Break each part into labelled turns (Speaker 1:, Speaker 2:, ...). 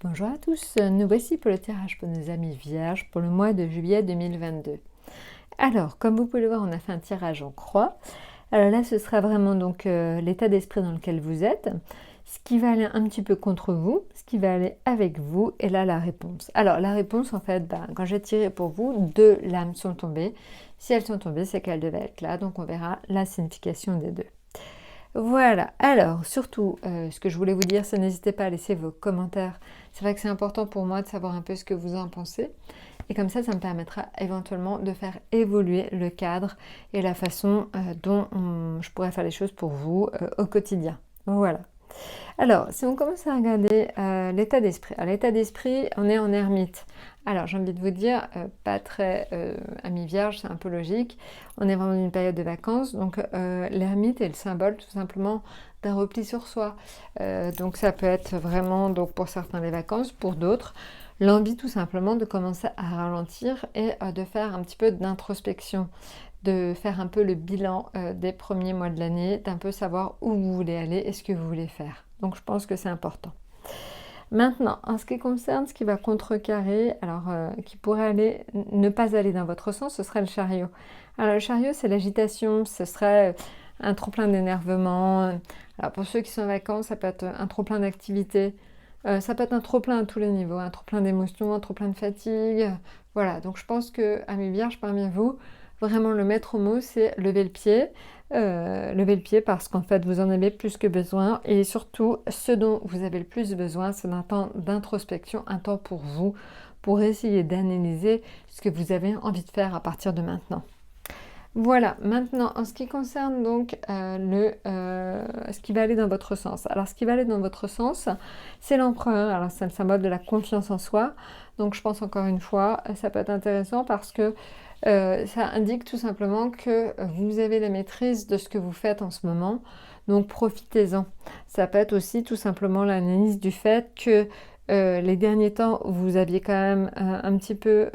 Speaker 1: Bonjour à tous, nous voici pour le tirage pour nos amis vierges pour le mois de juillet 2022. Alors, comme vous pouvez le voir, on a fait un tirage en croix. Alors là, ce sera vraiment donc l'état d'esprit dans lequel vous êtes, ce qui va aller un petit peu contre vous, ce qui va aller avec vous, et là la réponse. Alors la réponse, en fait, quand j'ai tiré pour vous, 2 lames sont tombées. Si elles sont tombées, c'est qu'elles devaient être là, donc on verra la signification des deux. Voilà, alors surtout, ce que je voulais vous dire, c'est n'hésitez pas à laisser vos commentaires. C'est vrai que c'est important pour moi de savoir un peu ce que vous en pensez. Et comme ça me permettra éventuellement de faire évoluer le cadre et la façon dont je pourrais faire les choses pour vous au quotidien. Voilà. Alors, si on commence à regarder l'état d'esprit. À l'état d'esprit, on est en ermite. Alors, j'ai envie de vous dire, pas très ami vierge, c'est un peu logique. On est vraiment dans une période de vacances. Donc, l'ermite est le symbole tout simplement d'un repli sur soi. Donc, ça peut être vraiment, donc, pour certains, les vacances, pour d'autres, l'envie tout simplement de commencer à ralentir et de faire un petit peu d'introspection, de faire un peu le bilan des premiers mois de l'année, d'un peu savoir où vous voulez aller et ce que vous voulez faire. Donc je pense que c'est important. Maintenant, en ce qui concerne ce qui va contrecarrer, alors qui pourrait ne pas aller dans votre sens, ce serait le chariot. Alors le chariot, c'est l'agitation, ce serait un trop-plein d'énervement. Alors pour ceux qui sont en vacances, ça peut être un trop-plein d'activités. Ça peut être un trop-plein à tous les niveaux, un trop-plein d'émotions, un trop-plein de fatigue. Voilà, donc je pense que, amis vierges parmi vous, vraiment le maître mot, c'est lever le pied. Lever le pied parce qu'en fait, vous en avez plus que besoin. Et surtout, ce dont vous avez le plus besoin, c'est d'un temps d'introspection, un temps pour vous, pour essayer d'analyser ce que vous avez envie de faire à partir de maintenant. Voilà, maintenant en ce qui concerne donc ce qui va aller dans votre sens. Alors ce qui va aller dans votre sens, c'est l'empereur. Alors c'est le symbole de la confiance en soi. Donc je pense encore une fois, ça peut être intéressant parce que ça indique tout simplement que vous avez la maîtrise de ce que vous faites en ce moment. Donc profitez-en. Ça peut être aussi tout simplement l'analyse du fait que les derniers temps, vous aviez quand même un petit peu,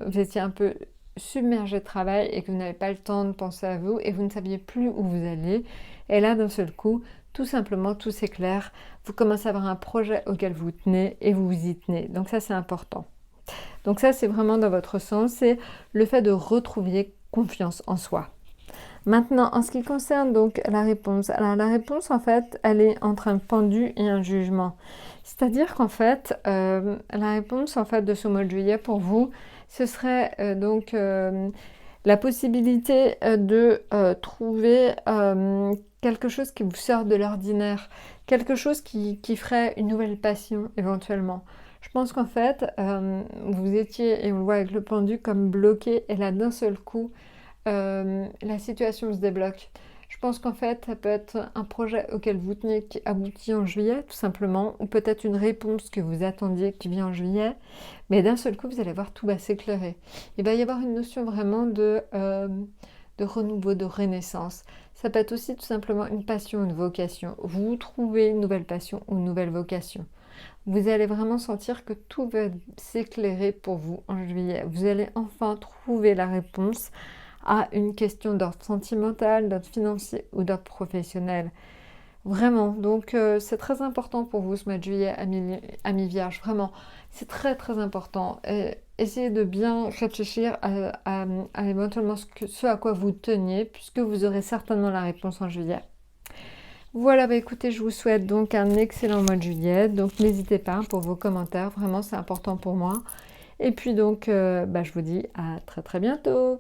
Speaker 1: vous étiez un peu submergé de travail et que vous n'avez pas le temps de penser à vous et vous ne saviez plus où vous alliez. Et là, d'un seul coup, tout simplement, tout s'éclaire. Vous commencez à avoir un projet auquel vous tenez et vous vous y tenez. Donc ça, c'est important. Donc ça, c'est vraiment dans votre sens, c'est le fait de retrouver confiance en soi. Maintenant, en ce qui concerne donc la réponse, alors la réponse, en fait, elle est entre un pendu et un jugement. C'est-à-dire qu'en fait, la réponse en fait de ce mois de juillet pour vous, ce serait la possibilité de trouver quelque chose qui vous sort de l'ordinaire, quelque chose qui ferait une nouvelle passion éventuellement. Je pense qu'en fait, vous étiez, et on le voit avec le pendu, comme bloqué, et là d'un seul coup, la situation se débloque. Je pense qu'en fait, ça peut être un projet auquel vous tenez qui aboutit en juillet, tout simplement, ou peut-être une réponse que vous attendiez qui vient en juillet, mais d'un seul coup, vous allez voir tout va s'éclairer. Il va y avoir une notion vraiment de renouveau, de renaissance. Ça peut être aussi tout simplement une passion, une vocation. Vous trouvez une nouvelle passion ou une nouvelle vocation. Vous allez vraiment sentir que tout va s'éclairer pour vous en juillet. Vous allez enfin trouver la réponse à une question d'ordre sentimental, d'ordre financier ou d'ordre professionnel. Vraiment, donc c'est très important pour vous ce mois de juillet, amis vierges, vraiment, c'est très très important. Essayez de bien réfléchir à éventuellement ce à quoi vous teniez, puisque vous aurez certainement la réponse en juillet. Voilà, écoutez, je vous souhaite donc un excellent mois de juillet, donc n'hésitez pas pour vos commentaires, vraiment c'est important pour moi. Et puis donc, je vous dis à très très bientôt.